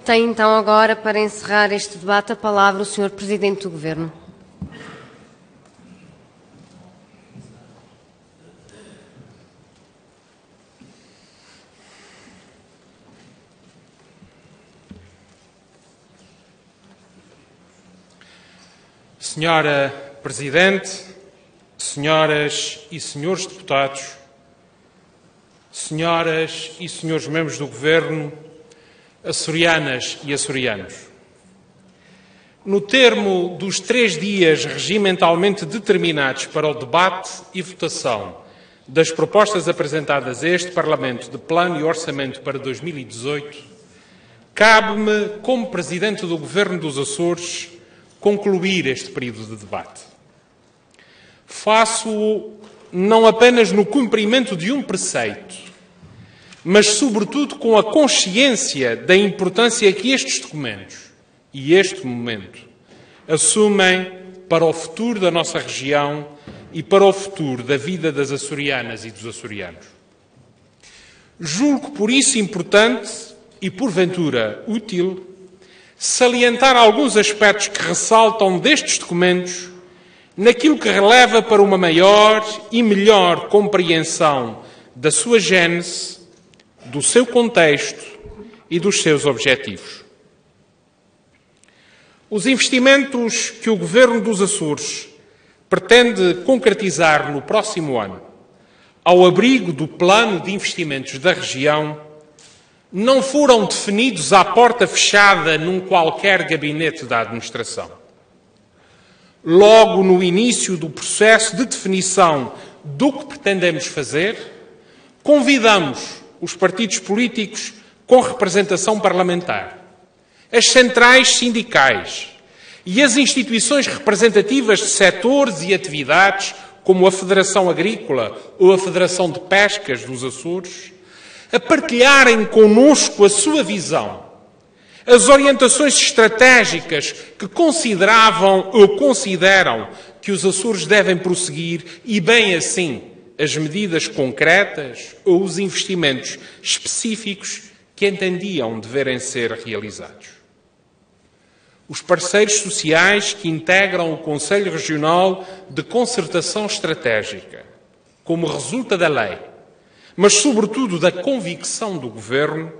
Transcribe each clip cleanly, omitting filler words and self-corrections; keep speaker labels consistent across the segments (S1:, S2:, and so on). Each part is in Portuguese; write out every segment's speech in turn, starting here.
S1: Tem então agora, para encerrar este debate, a palavra o Sr. Presidente do Governo.
S2: Senhora Presidente, senhoras e senhores deputados, senhoras e senhores membros do Governo, açorianas e açorianos. No termo dos 3 dias regimentalmente determinados para o debate e votação das propostas apresentadas a este Parlamento de Plano e Orçamento para 2018, cabe-me, como Presidente do Governo dos Açores, concluir este período de debate. Faço-o não apenas no cumprimento de um preceito, mas, sobretudo, com a consciência da importância que estes documentos e este momento assumem para o futuro da nossa região e para o futuro da vida das açorianas e dos açorianos. Julgo, por isso, importante e, porventura, útil salientar alguns aspectos que ressaltam destes documentos naquilo que releva para uma maior e melhor compreensão da sua gênese, do seu contexto e dos seus objetivos. Os investimentos que o Governo dos Açores pretende concretizar no próximo ano, ao abrigo do Plano de Investimentos da região, não foram definidos à porta fechada num qualquer gabinete da administração. Logo no início do processo de definição do que pretendemos fazer, convidamos os partidos políticos com representação parlamentar, as centrais sindicais e as instituições representativas de setores e atividades, como a Federação Agrícola ou a Federação de Pescas dos Açores, a partilharem connosco a sua visão, as orientações estratégicas que consideravam ou consideram que os Açores devem prosseguir e, bem assim, as medidas concretas ou os investimentos específicos que entendiam deverem ser realizados. Os parceiros sociais que integram o Conselho Regional de Concertação Estratégica, como resulta da lei, mas sobretudo da convicção do Governo,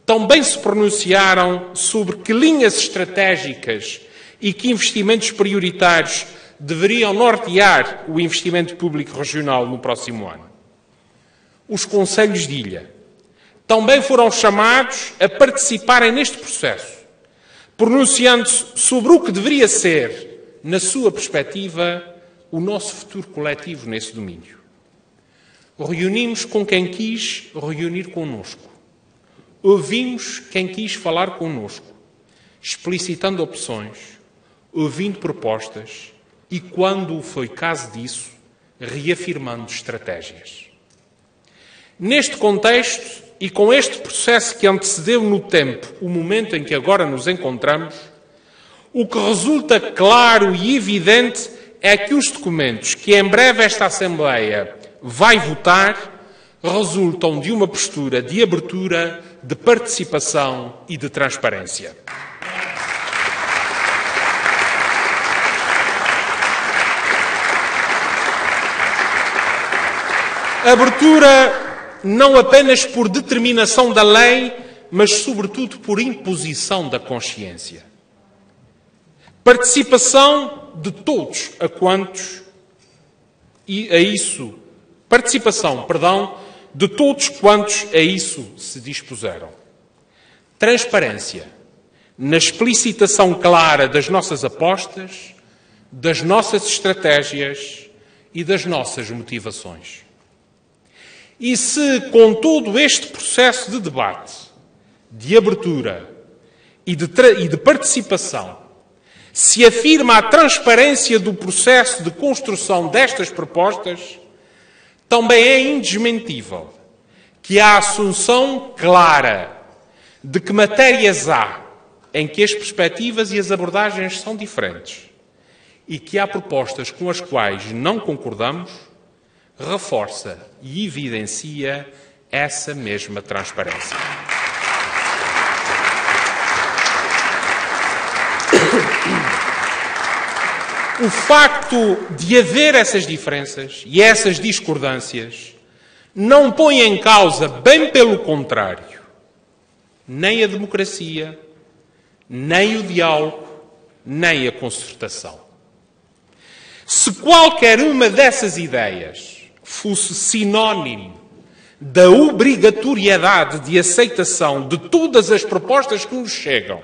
S2: também se pronunciaram sobre que linhas estratégicas e que investimentos prioritários deveriam nortear o investimento público regional no próximo ano. Os concelhos de ilha também foram chamados a participarem neste processo, pronunciando-se sobre o que deveria ser, na sua perspectiva, o nosso futuro coletivo nesse domínio. Reunimos com quem quis reunir connosco. Ouvimos quem quis falar connosco, explicitando opções, ouvindo propostas e, quando foi caso disso, reafirmando estratégias. Neste contexto e com este processo que antecedeu no tempo o momento em que agora nos encontramos, o que resulta claro e evidente é que os documentos que em breve esta Assembleia vai votar resultam de uma postura de abertura, de participação e de transparência. Abertura não apenas por determinação da lei, mas sobretudo por imposição da consciência. Participação de todos a quantos de todos quantos a isso se dispuseram. Transparência na explicitação clara das nossas apostas, das nossas estratégias e das nossas motivações. E se, com todo este processo de debate, de abertura e de participação, se afirma a transparência do processo de construção destas propostas, também é indesmentível que há a assunção clara de que matérias há em que as perspectivas e as abordagens são diferentes e que há propostas com as quais não concordamos, reforça e evidencia essa mesma transparência. O facto de haver essas diferenças e essas discordâncias não põe em causa, bem pelo contrário, nem a democracia, nem o diálogo, nem a concertação. Se qualquer uma dessas ideias fosse sinónimo da obrigatoriedade de aceitação de todas as propostas que nos chegam,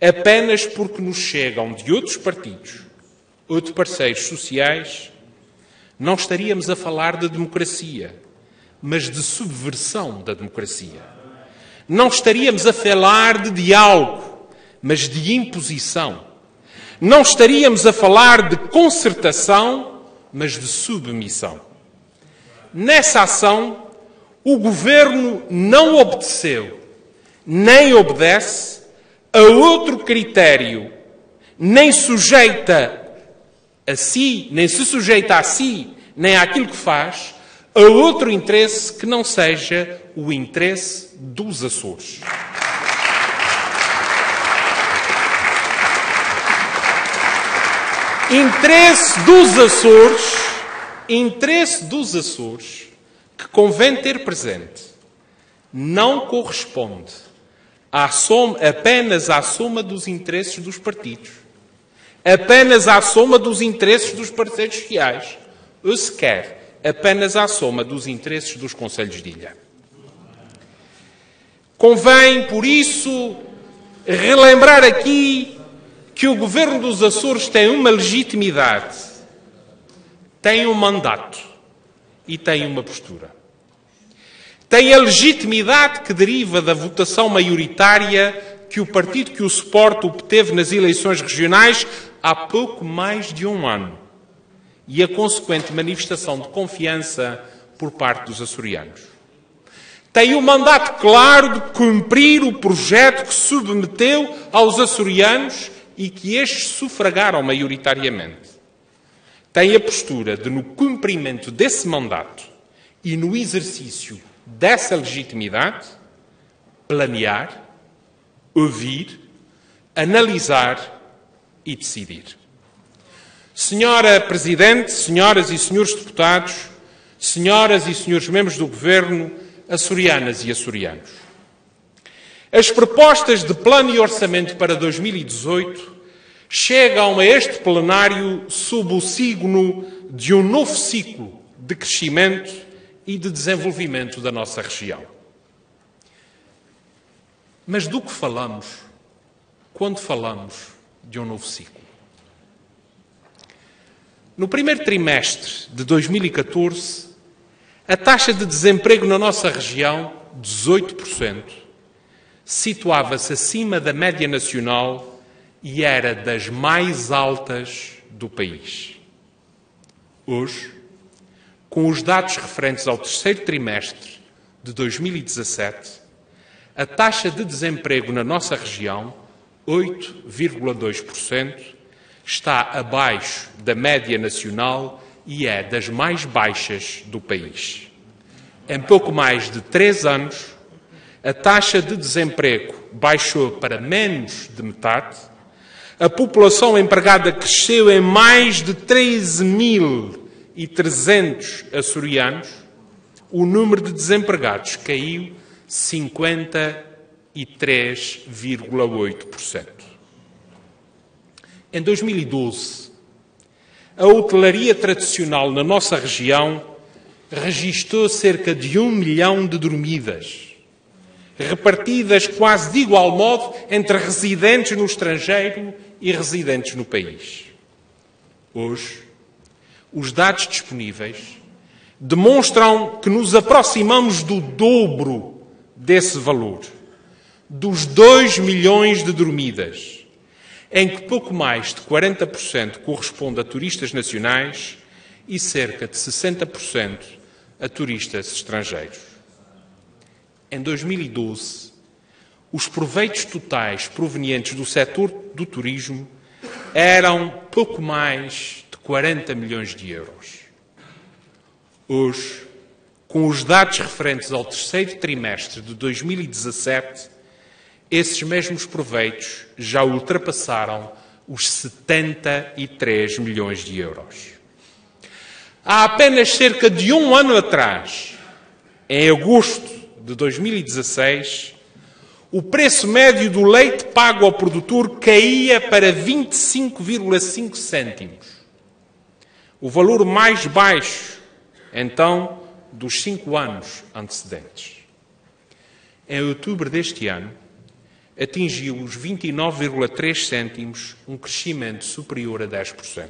S2: apenas porque nos chegam de outros partidos ou de parceiros sociais, não estaríamos a falar de democracia, mas de subversão da democracia. Não estaríamos a falar de diálogo, mas de imposição. Não estaríamos a falar de concertação, mas de submissão. Nessa ação, o Governo não obedeceu, nem obedece a outro critério, nem sujeita a si, nem se sujeita a si, nem àquilo que faz, a outro interesse que não seja o interesse dos Açores. Interesse dos Açores, que convém ter presente, não corresponde apenas à soma dos interesses dos partidos, apenas à soma dos interesses dos parceiros sociais, ou sequer apenas à soma dos interesses dos concelhos de ilha. Convém, por isso, relembrar aqui que o Governo dos Açores tem uma legitimidade, tem um mandato e tem uma postura. Tem a legitimidade que deriva da votação maioritária que o partido que o suporta obteve nas eleições regionais há pouco mais de um ano e a consequente manifestação de confiança por parte dos açorianos. Tem o mandato claro de cumprir o projeto que submeteu aos açorianos e que estes sufragaram maioritariamente. Tem a postura de, no cumprimento desse mandato e no exercício dessa legitimidade, planear, ouvir, analisar e decidir. Senhora Presidente, senhoras e senhores deputados, senhoras e senhores membros do Governo, açorianas e açorianos. As propostas de plano e orçamento para 2018 chegam a este plenário sob o signo de um novo ciclo de crescimento e de desenvolvimento da nossa região. Mas do que falamos quando falamos de um novo ciclo? No primeiro trimestre de 2014, a taxa de desemprego na nossa região, 18%, situava-se acima da média nacional e era das mais altas do país. Hoje, com os dados referentes ao terceiro trimestre de 2017, a taxa de desemprego na nossa região, 8,2%, está abaixo da média nacional e é das mais baixas do país. Em pouco mais de 3 anos, a taxa de desemprego baixou para menos de metade, a população empregada cresceu em mais de 13.300 açorianos, o número de desempregados caiu 53,8%. Em 2012, a hotelaria tradicional na nossa região registrou cerca de 1 milhão de dormidas, repartidas quase de igual modo entre residentes no estrangeiro e residentes no país. Hoje, os dados disponíveis demonstram que nos aproximamos do dobro desse valor, dos 2 milhões de dormidas, em que pouco mais de 40% corresponde a turistas nacionais e cerca de 60% a turistas estrangeiros. Em 2012, os proveitos totais provenientes do setor do turismo eram pouco mais de 40 milhões de euros. Hoje, com os dados referentes ao terceiro trimestre de 2017, esses mesmos proveitos já ultrapassaram os 73 milhões de euros. Há apenas cerca de um ano atrás, em agosto de 2016, o preço médio do leite pago ao produtor caía para 25,5 cêntimos. O valor mais baixo, então, dos 5 anos antecedentes. Em outubro deste ano, atingiu os 29,3 cêntimos, um crescimento superior a 10%.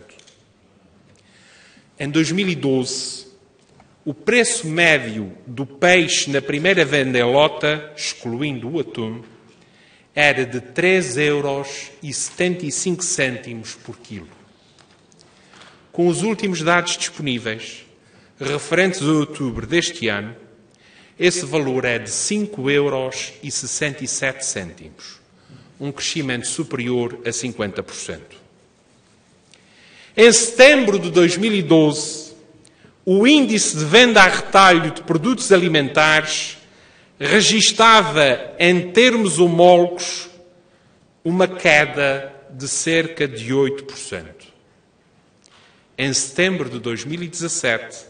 S2: Em 2012, o preço médio do peixe na primeira venda em lota, excluindo o atum, era de 3,75 € por quilo. Com os últimos dados disponíveis, referentes a outubro deste ano, esse valor é de 5,67 €, um crescimento superior a 50%. Em setembro de 2012, o índice de venda a retalho de produtos alimentares registava, em termos homólogos, uma queda de cerca de 8%. Em setembro de 2017,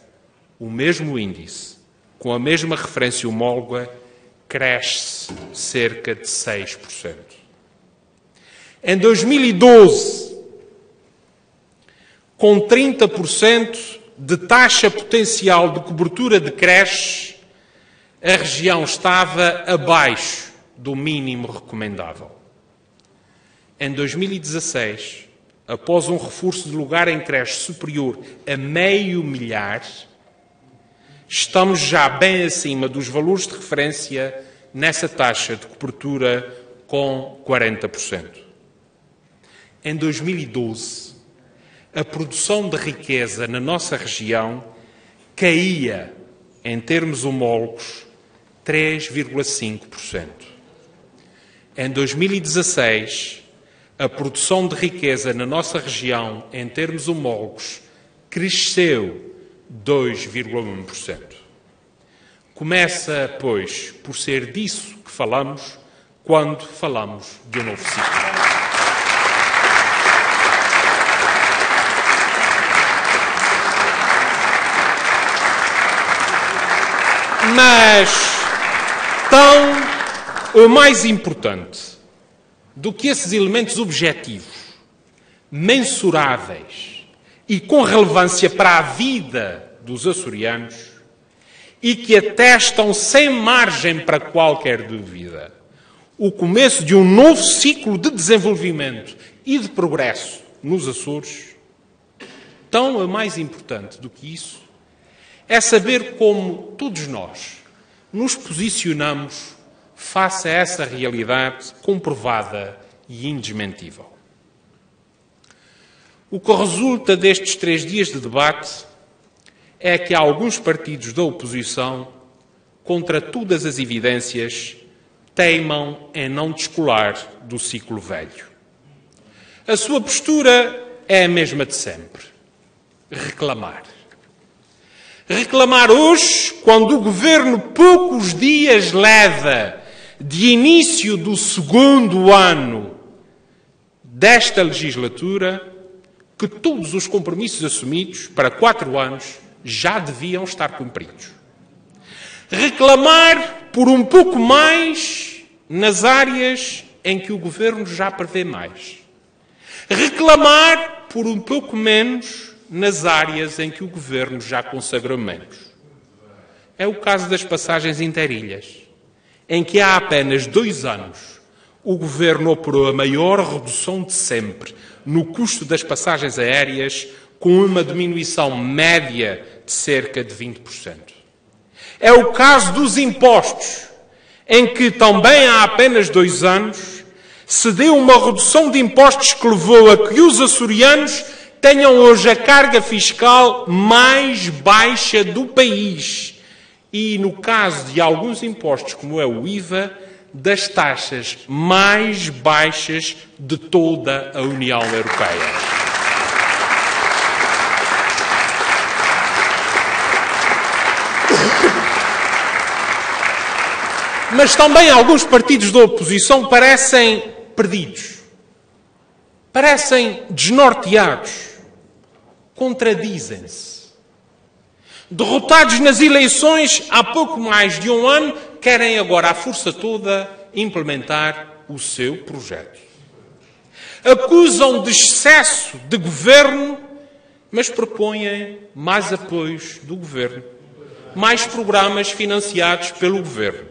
S2: o mesmo índice, com a mesma referência homóloga, cresce cerca de 6%. Em 2012, com 30% de taxa potencial de cobertura de creches, a região estava abaixo do mínimo recomendável. Em 2016, após um reforço de lugar em creche superior a 500 mil, estamos já bem acima dos valores de referência nessa taxa de cobertura com 40%. Em 2012, a produção de riqueza na nossa região caía, em termos homólogos, 3,5%. Em 2016, a produção de riqueza na nossa região, em termos homólogos, cresceu 2,1%. Começa, pois, por ser disso que falamos quando falamos de um novo ciclo. Mas, tão ou mais importante do que esses elementos objetivos, mensuráveis e com relevância para a vida dos açorianos e que atestam sem margem para qualquer dúvida o começo de um novo ciclo de desenvolvimento e de progresso nos Açores, tão ou mais importante do que isso, é saber como todos nós nos posicionamos face a essa realidade comprovada e indesmentível. O que resulta destes 3 dias de debate é que há alguns partidos da oposição, contra todas as evidências, teimam em não descolar do ciclo velho. A sua postura é a mesma de sempre: reclamar. Reclamar hoje, quando o Governo poucos dias leva de início do segundo ano desta legislatura, que todos os compromissos assumidos para 4 anos já deviam estar cumpridos. Reclamar por um pouco mais nas áreas em que o Governo já prevê mais. Reclamar por um pouco menos nas áreas em que o Governo já consagrou menos. É o caso das passagens interilhas, em que há apenas 2 anos o Governo operou a maior redução de sempre no custo das passagens aéreas, com uma diminuição média de cerca de 20%. É o caso dos impostos, em que também há apenas 2 anos se deu uma redução de impostos que levou a que os açorianos tenham hoje a carga fiscal mais baixa do país e, no caso de alguns impostos, como é o IVA, das taxas mais baixas de toda a União Europeia. Mas também alguns partidos da oposição parecem perdidos, parecem desnorteados, contradizem-se. Derrotados nas eleições há pouco mais de um ano, querem agora à força toda implementar o seu projeto. Acusam de excesso de governo, mas propõem mais apoios do governo, mais programas financiados pelo governo.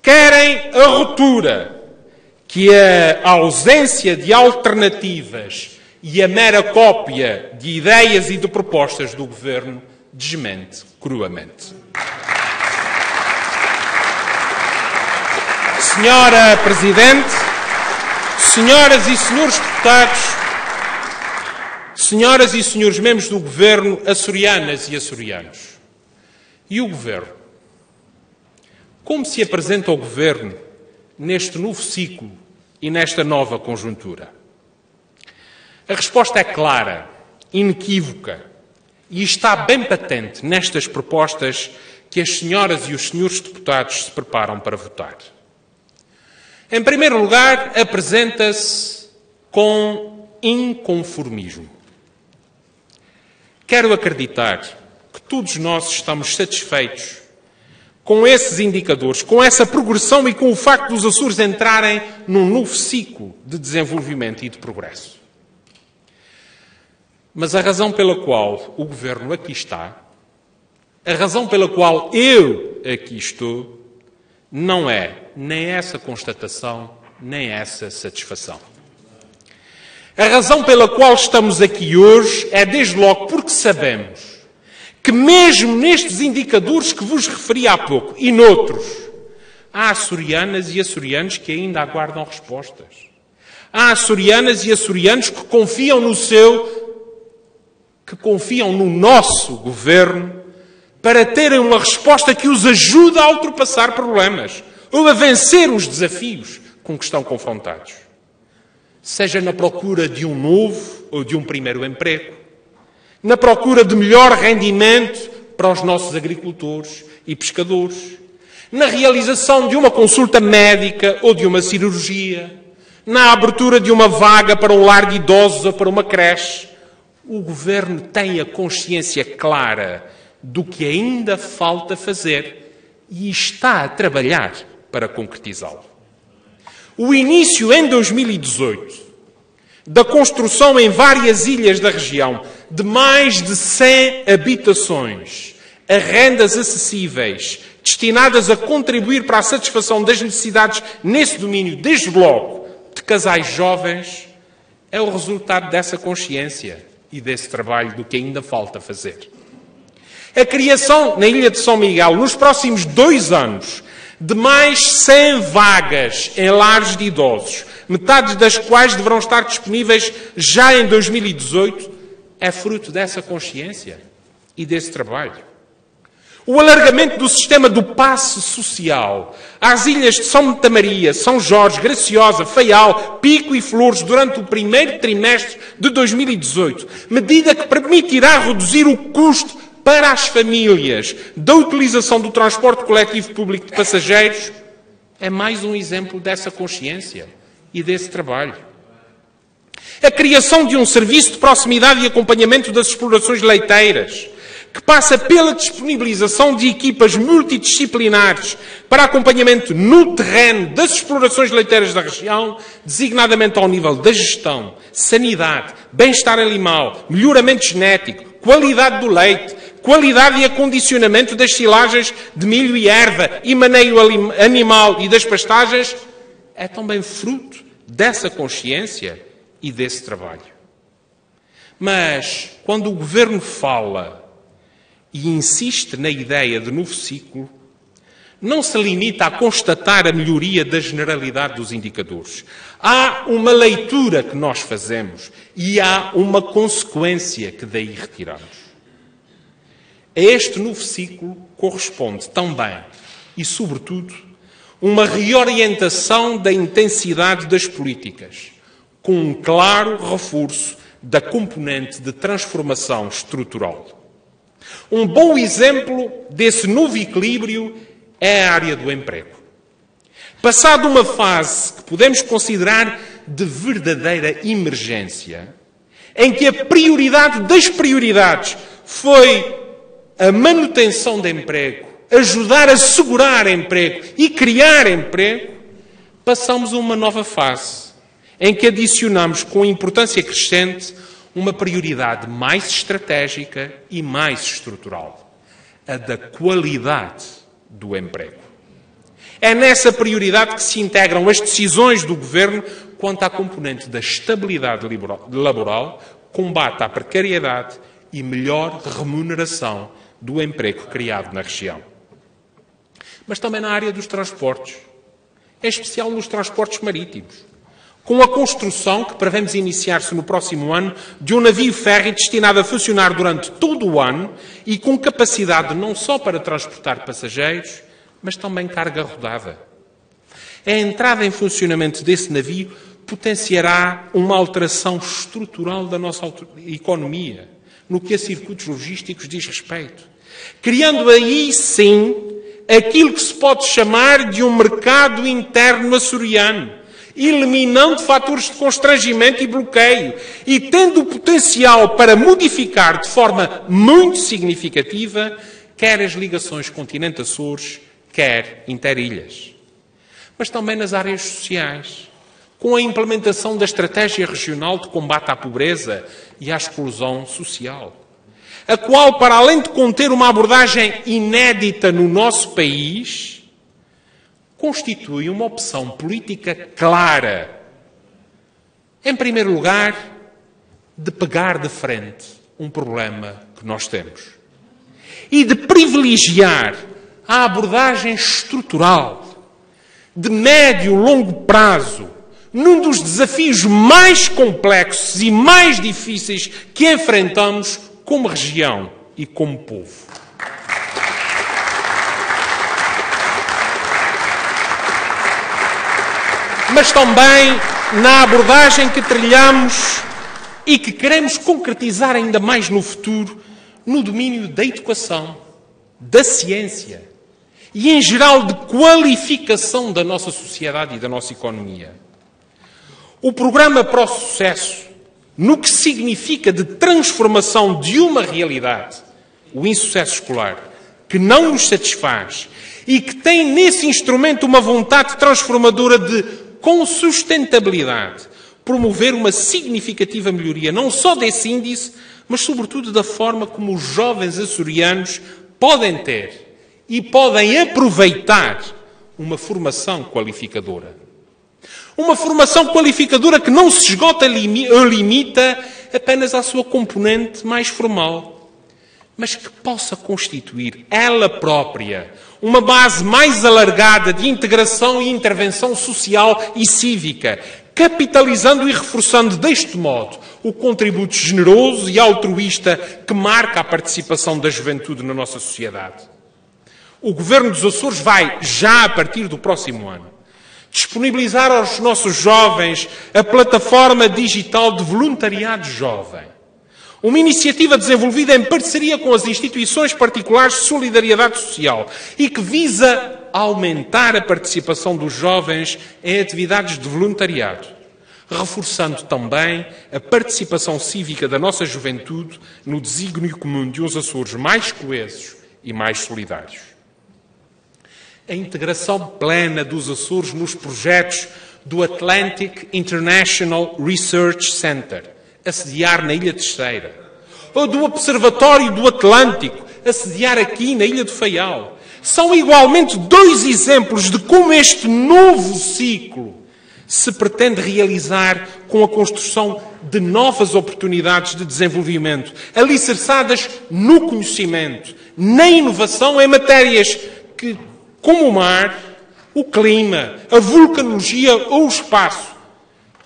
S2: Querem a ruptura, que a ausência de alternativas e a mera cópia de ideias e de propostas do governo desmente cruamente. Senhora Presidente, senhoras e senhores deputados, senhoras e senhores membros do Governo, açorianas e açorianos, e o Governo? Como se apresenta o Governo neste novo ciclo e nesta nova conjuntura? A resposta é clara, inequívoca, e está bem patente nestas propostas que as senhoras e os senhores deputados se preparam para votar. Em primeiro lugar, apresenta-se com inconformismo. Quero acreditar que todos nós estamos satisfeitos com esses indicadores, com essa progressão e com o facto dos Açores entrarem num novo ciclo de desenvolvimento e de progresso. Mas a razão pela qual o Governo aqui está, a razão pela qual eu aqui estou, não é nem essa constatação, nem essa satisfação. A razão pela qual estamos aqui hoje é, desde logo, porque sabemos que mesmo nestes indicadores que vos referi há pouco e noutros, há açorianas e açorianos que ainda aguardam respostas. Há açorianas e açorianos que confiam no nosso Governo para terem uma resposta que os ajude a ultrapassar problemas ou a vencer os desafios com que estão confrontados. Seja na procura de um novo ou de um primeiro emprego, na procura de melhor rendimento para os nossos agricultores e pescadores, na realização de uma consulta médica ou de uma cirurgia, na abertura de uma vaga para um lar de idosos ou para uma creche. O Governo tem a consciência clara do que ainda falta fazer e está a trabalhar para concretizá-lo. O início em 2018 da construção em várias ilhas da região de mais de 100 habitações a rendas acessíveis destinadas a contribuir para a satisfação das necessidades nesse domínio, desde logo, de casais jovens, é o resultado dessa consciência e desse trabalho do que ainda falta fazer. A criação na Ilha de São Miguel, nos próximos 2 anos, de mais 100 vagas em lares de idosos, metade das quais deverão estar disponíveis já em 2018, é fruto dessa consciência e desse trabalho. O alargamento do sistema do passe social às ilhas de São Maria, São Jorge, Graciosa, Faial, Pico e Flores durante o primeiro trimestre de 2018, medida que permitirá reduzir o custo para as famílias da utilização do transporte coletivo público de passageiros, é mais um exemplo dessa consciência e desse trabalho. A criação de um serviço de proximidade e acompanhamento das explorações leiteiras, que passa pela disponibilização de equipas multidisciplinares para acompanhamento no terreno das explorações leiteiras da região, designadamente ao nível da gestão, sanidade, bem-estar animal, melhoramento genético, qualidade do leite, qualidade e acondicionamento das silagens de milho e erva e maneio animal e das pastagens, é também fruto dessa consciência e desse trabalho. Mas, quando o Governo fala e insiste na ideia de novo ciclo, não se limita a constatar a melhoria da generalidade dos indicadores. Há uma leitura que nós fazemos e há uma consequência que daí retiramos. A este novo ciclo corresponde também, e sobretudo, uma reorientação da intensidade das políticas, com um claro reforço da componente de transformação estrutural. Um bom exemplo desse novo equilíbrio é a área do emprego. Passado uma fase que podemos considerar de verdadeira emergência, em que a prioridade das prioridades foi a manutenção de emprego, ajudar a assegurar emprego e criar emprego, passamos a uma nova fase, em que adicionamos com importância crescente uma prioridade mais estratégica e mais estrutural, a da qualidade do emprego. É nessa prioridade que se integram as decisões do Governo quanto à componente da estabilidade laboral, combate à precariedade e melhor remuneração do emprego criado na região. Mas também na área dos transportes, em especial nos transportes marítimos, com a construção, que prevemos iniciar-se no próximo ano, de um navio férreo destinado a funcionar durante todo o ano e com capacidade não só para transportar passageiros, mas também carga rodada. A entrada em funcionamento desse navio potenciará uma alteração estrutural da nossa economia, no que a circuitos logísticos diz respeito, criando aí, sim, aquilo que se pode chamar de um mercado interno açoriano, eliminando fatores de constrangimento e bloqueio e tendo o potencial para modificar de forma muito significativa quer as ligações continente-Açores, quer interilhas. Mas também nas áreas sociais, com a implementação da Estratégia Regional de Combate à Pobreza e à Exclusão Social, a qual, para além de conter uma abordagem inédita no nosso país, constitui uma opção política clara. Em primeiro lugar, de pegar de frente um problema que nós temos e de privilegiar a abordagem estrutural, de médio e longo prazo, num dos desafios mais complexos e mais difíceis que enfrentamos como região e como povo. Mas também na abordagem que trilhamos e que queremos concretizar ainda mais no futuro, no domínio da educação, da ciência e, em geral, de qualificação da nossa sociedade e da nossa economia. O programa Pro Sucesso, no que significa de transformação de uma realidade, o insucesso escolar, que não nos satisfaz e que tem nesse instrumento uma vontade transformadora de, com sustentabilidade, promover uma significativa melhoria, não só desse índice, mas sobretudo da forma como os jovens açorianos podem ter e podem aproveitar uma formação qualificadora. Uma formação qualificadora que não se esgota ou limita apenas à sua componente mais formal, mas que possa constituir ela própria uma base mais alargada de integração e intervenção social e cívica, capitalizando e reforçando deste modo o contributo generoso e altruísta que marca a participação da juventude na nossa sociedade. O Governo dos Açores vai, já a partir do próximo ano, disponibilizar aos nossos jovens a plataforma digital de voluntariado jovem. Uma iniciativa desenvolvida em parceria com as instituições particulares de solidariedade social e que visa aumentar a participação dos jovens em atividades de voluntariado, reforçando também a participação cívica da nossa juventude no desígnio comum de uns Açores mais coesos e mais solidários. A integração plena dos Açores nos projetos do Atlantic International Research Center, a sediar na Ilha Terceira, ou do Observatório do Atlântico, a sediar aqui na Ilha do Faial, são igualmente dois exemplos de como este novo ciclo se pretende realizar com a construção de novas oportunidades de desenvolvimento, alicerçadas no conhecimento, na inovação em matérias que, como o mar, o clima, a vulcanologia ou o espaço,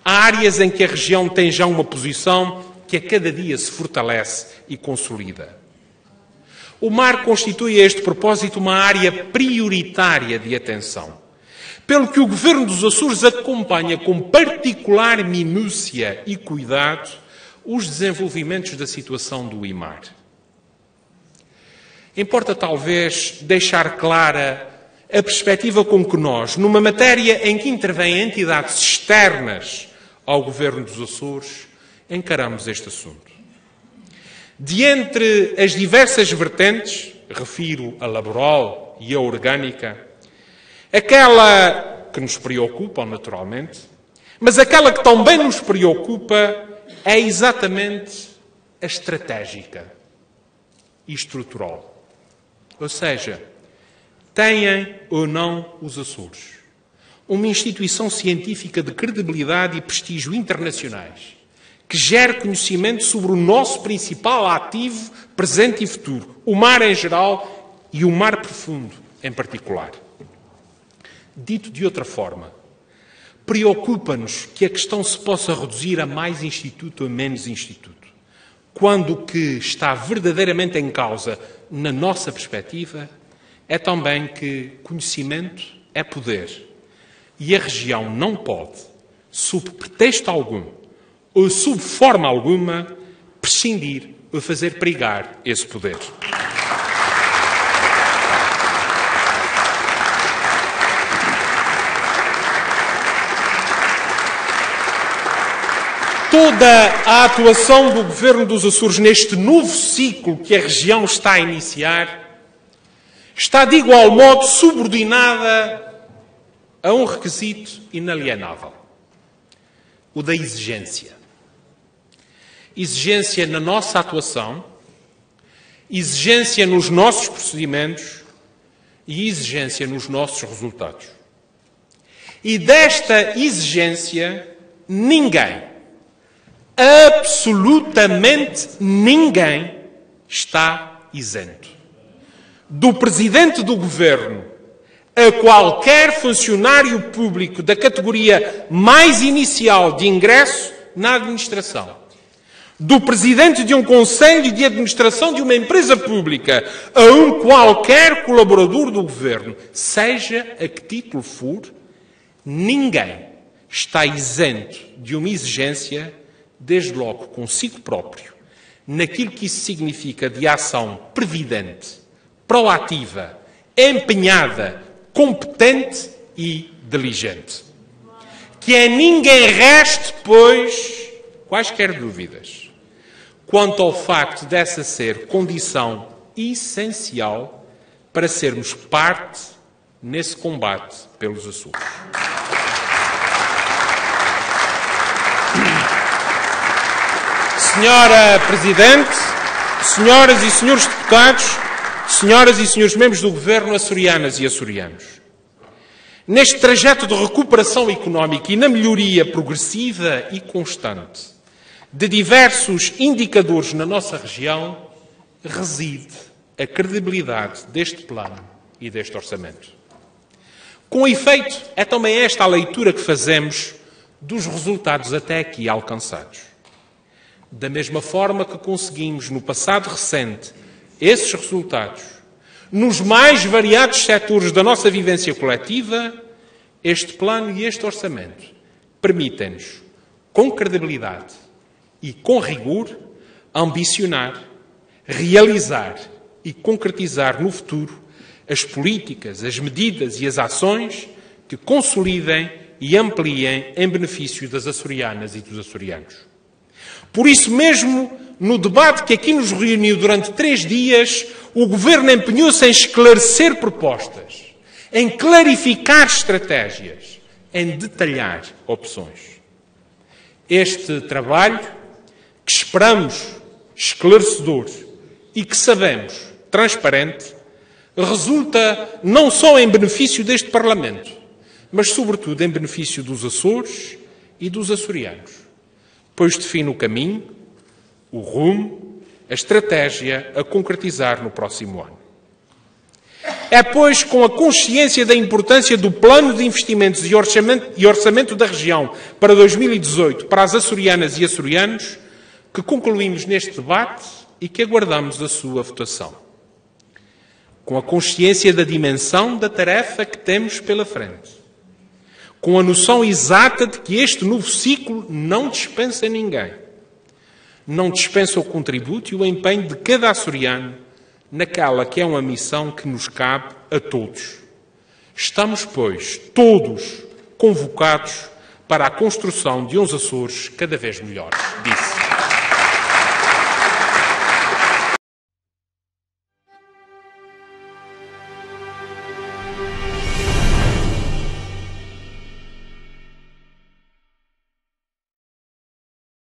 S2: há áreas em que a região tem já uma posição que a cada dia se fortalece e consolida. O mar constitui a este propósito uma área prioritária de atenção, pelo que o Governo dos Açores acompanha com particular minúcia e cuidado os desenvolvimentos da situação do IMAR. Importa talvez deixar clara a perspectiva com que nós, numa matéria em que intervêm entidades externas ao Governo dos Açores, encaramos este assunto. De entre as diversas vertentes, refiro a laboral e a orgânica, aquela que nos preocupa, naturalmente, mas aquela que também nos preocupa é exatamente a estratégica e estrutural. Ou seja, têm ou não os Açores uma instituição científica de credibilidade e prestígio internacionais, que gere conhecimento sobre o nosso principal ativo, presente e futuro, o mar em geral e o mar profundo em particular. Dito de outra forma, preocupa-nos que a questão se possa reduzir a mais instituto ou a menos instituto, quando o que está verdadeiramente em causa, na nossa perspectiva, é também que conhecimento é poder. E a região não pode, sob pretexto algum, ou sob forma alguma, prescindir ou fazer perigar esse poder. Toda a atuação do Governo dos Açores neste novo ciclo que a região está a iniciar está de igual modo subordinada a um requisito inalienável, o da exigência. Exigência na nossa atuação, exigência nos nossos procedimentos e exigência nos nossos resultados. E desta exigência, ninguém, absolutamente ninguém, está isento. Do Presidente do Governo a qualquer funcionário público da categoria mais inicial de ingresso na administração, do Presidente de um Conselho de Administração de uma empresa pública a um qualquer colaborador do Governo, seja a que título for, ninguém está isento de uma exigência, desde logo consigo próprio, naquilo que isso significa de ação previdente, proativa, empenhada, competente e diligente. Que a ninguém reste, pois, quaisquer dúvidas quanto ao facto dessa ser condição essencial para sermos parte nesse combate pelos Açores. Senhora Presidente, senhoras e senhores deputados, senhoras e senhores membros do Governo açorianas e açorianos, neste trajeto de recuperação económica e na melhoria progressiva e constante de diversos indicadores na nossa região, reside a credibilidade deste plano e deste orçamento. Com efeito, é também esta a leitura que fazemos dos resultados até aqui alcançados. Da mesma forma que conseguimos, no passado recente, esses resultados, nos mais variados setores da nossa vivência coletiva, este plano e este orçamento permitem-nos, com credibilidade e com rigor, ambicionar, realizar e concretizar no futuro as políticas, as medidas e as ações que consolidem e ampliem em benefício das açorianas e dos açorianos. Por isso mesmo, no debate que aqui nos reuniu durante 3 dias, o Governo empenhou-se em esclarecer propostas, em clarificar estratégias, em detalhar opções. Este trabalho, que esperamos esclarecedor e que sabemos transparente, resulta não só em benefício deste Parlamento, mas sobretudo em benefício dos Açores e dos açorianos, pois define o caminho, o rumo, a estratégia a concretizar no próximo ano. É, pois, com a consciência da importância do plano de investimentos e orçamento da região para 2018 para as açorianas e açorianos que concluímos neste debate e que aguardamos a sua votação. Com a consciência da dimensão da tarefa que temos pela frente, com a noção exata de que este novo ciclo não dispensa ninguém, não dispensa o contributo e o empenho de cada açoriano naquela que é uma missão que nos cabe a todos, Estamos, pois, todos convocados para a construção de uns Açores cada vez melhores, disse.